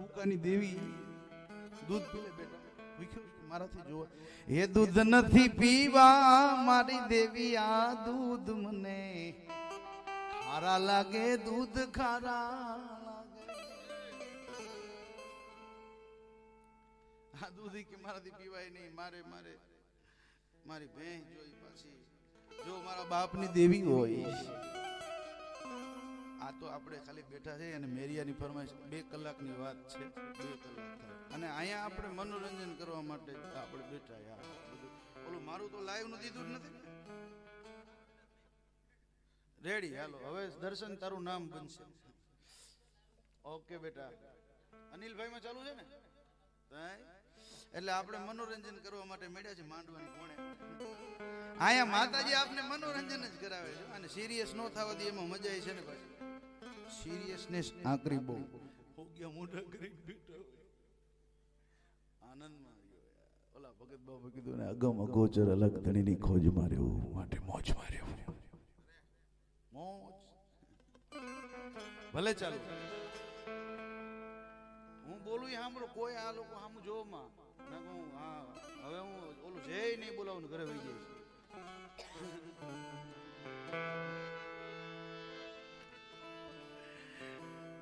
ઉકાની દેવી દૂધ પીલે બેટા મારાથી જો એ દૂધ નથી પીવા મારી દેવી આ દૂધ મને ખારા લાગે દૂધ ખારા લાગે આ દૂધ કે મારાથી પીવાય નહીં મારે મારે મારી ભેંસ જોઈ પાછી જો મારા બાપની દેવી હોય આ તો આપણે ખાલી બેઠા છે અને મેરિયાની ફરમાઈશ 2 કલાકની વાત છે 2 કલાક અને અહીંયા આપણે મનોરંજન કરવા માટે આપણે બેઠા યાર ઓલું મારું તો લાઈવ નું દીધું જ નથી રેડી હાલો હવે દર્શન તારું નામ બનશે ઓકે બેટા અનિલભાઈ માં ચાલુ છે ને એટલે આપણે મનોરંજન કરવા માટે મેળ્યા છે માંડવાની કોણે અહીંયા માતાજી આપને મનોરંજન જ કરાવે છે અને સિરિયસ નો થવા દે એમાં મજા આવી છે ને ભાઈ સિરિયસનેસ આકરી બહુ હો ગયા મોઢા કરી બેઠા આનંદમાં ઓલા ભગત બાબુ કીધું ને અગમ અગોચર અલગ ધણીની ખોજ માર્યો માટે મોજ માર્યો મોજ ભલે ચાલો હું બોલું સાંભળો કોઈ આ લોકો સામુ જોવામાં ના કહું હા હવે હું ઓલું જય નહીં બોલાવું ઘરે વહી જઈશ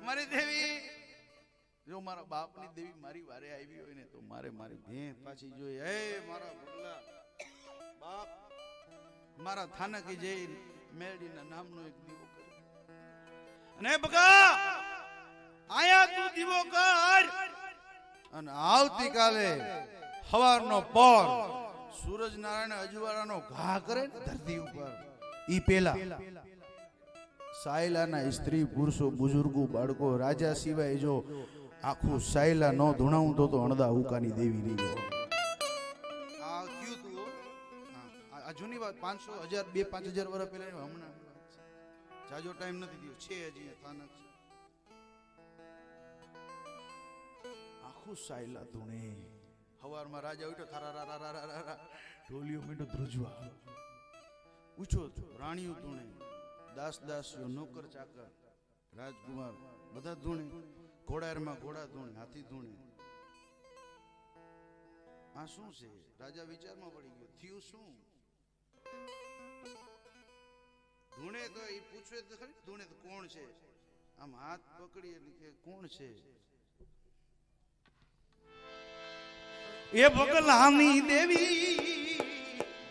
મારી દેવી જો મારા બાપની દેવી મારી વારે આવી હોય ને તો મારે મારી ભેં પાછી જોઈ હે મારા ભગલા બાપ મારા થાનકે જઈ મેરડીના નામનો એક દીવો કરે અને બગા આયા તું દીવો કર અને આવતીકાલે સવારનો પોર સૂરજ નારાયણ અજવાળાનો ઘા કરે ને ધરતી ઉપર ઈ પેલા સાયલાના સ્ત્રી પુરુષો બુઝુર્ગો બાળકો રાજા સિવાય જો આખું સાયલા નો ધૂણાવું તો અણદા ઉકાની દેવી નહીં આ ક્યું તું આ જૂની વાત 500 1000 2 5000 વર્ષ પહેલા હમણાં જાજો ટાઈમ નથી થયો છે હજી થાનક આખું સાયલા ધૂણે હવારમાં રાજા ઉઠ્યો થારા ઢોલિયો મીઠો ધ્રુજવા ઊંચો રાણીઓ ધૂણે દાસ દાસીઓ નોકર ચાકર રાજકુમાર બધા ધૂણે ઘોડારમાં ઘોડા ધૂણે હાથી ધૂણે આ શું છે રાજા વિચારમાં પડી ગયો થયું શું ધૂણે તો એ પૂછવે તો ખરી ધૂણે તો કોણ છે આમ હાથ પકડી એટલે કે કોણ છે એ બગલાની દેવી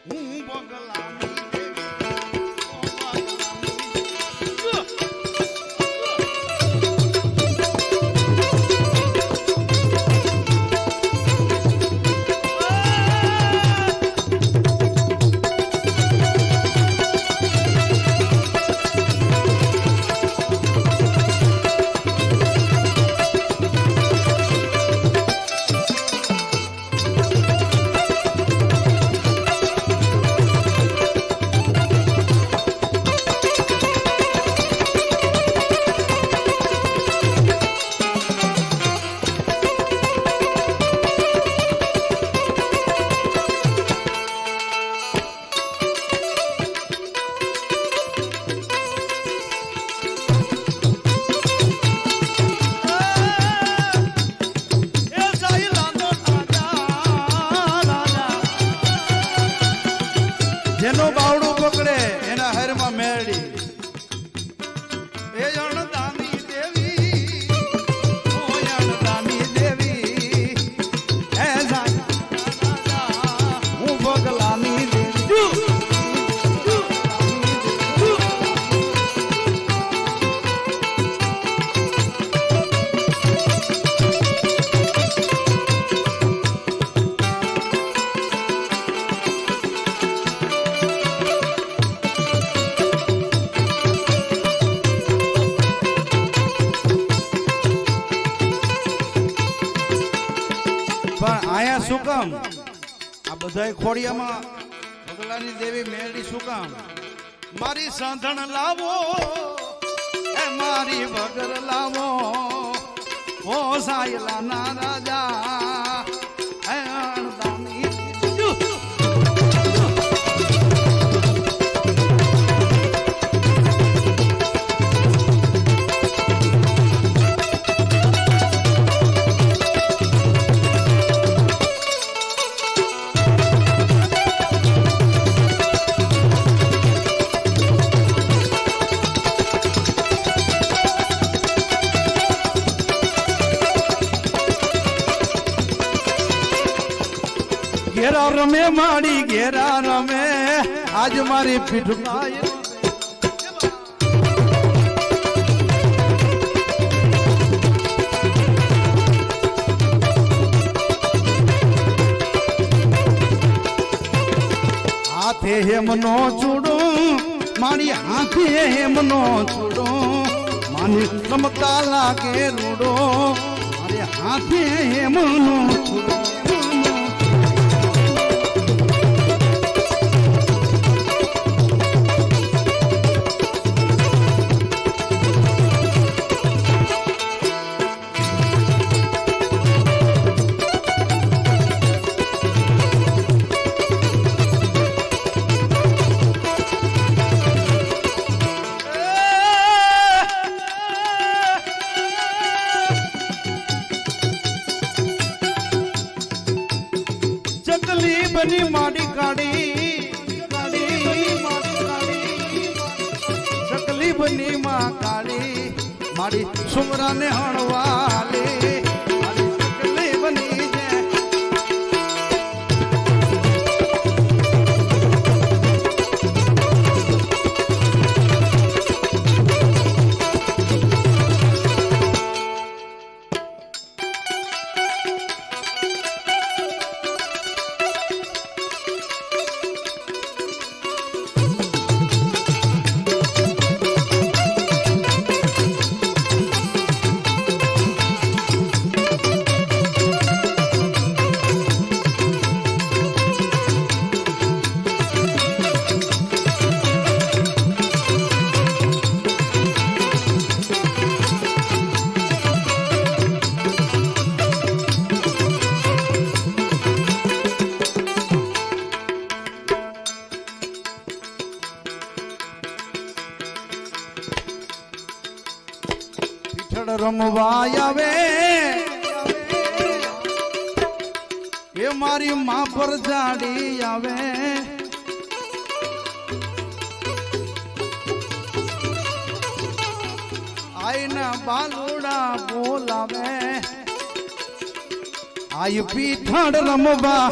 હું બગલાની જેનો બાવડું પકડે એના હરમાં મેરડી એ અણદાની દેવી ઓ અણદાની દેવી હે રાજા હું બગલાની દેવી આયા શું કામ આ બધાય ખોડિયામાં બગલાની દેવી મેરડી શું કામ મારી સાંધણ લાવો એ મારી વગર લાવો ઓ સાયલા ના રાજા હે અણદાની ઘેરા રમે માડી ઘેરા રમે આજ મારી પીઠમાં હાથે હેમનો ચૂડો મારી હાથે હેમનો ચૂડો માની રમતા લાગે રૂડો મારે હાથે હેમનો ચૂડો બની માડી કાળી ચકલી બની માં કાળી મારી સુમરા ને હણવાલે ચકલી બની જે રમવા આવે એ મારી માં પર જાડી આવે આઈના બાલુડા બોલાવે આઈ પીઠળ રમવા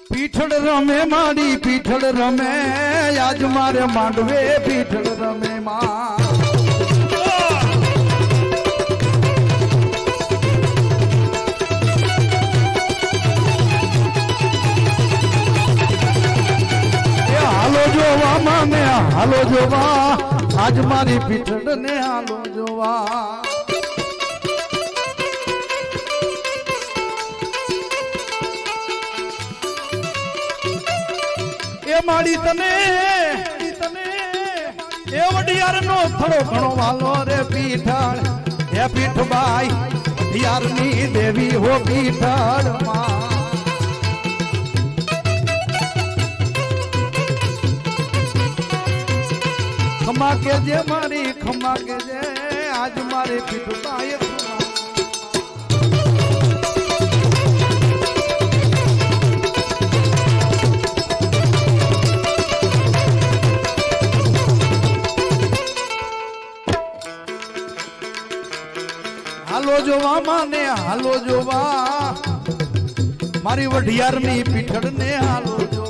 પીઠળ રમે મારી પીઠળ રમે આજ મારે માંડવે પીઠળ રમે માં હાલો જોવા માને હાલો જોવા આજ મારી પીઠળ ને હાલો જોવા માડી તને એ વડિયાર નો થોડો ઘણો વાલો રે પીઠળ હે પીઠબાઈ વડિયાર ની દેવી હો પીઠળ માં ખમા કે જે મારી ખમા કે જે આજ મારી પીઠબાઈ હાલો જોવા માને હાલો જોવા મારી વઢિયાર ની પીઠળ ને હાલો જોવા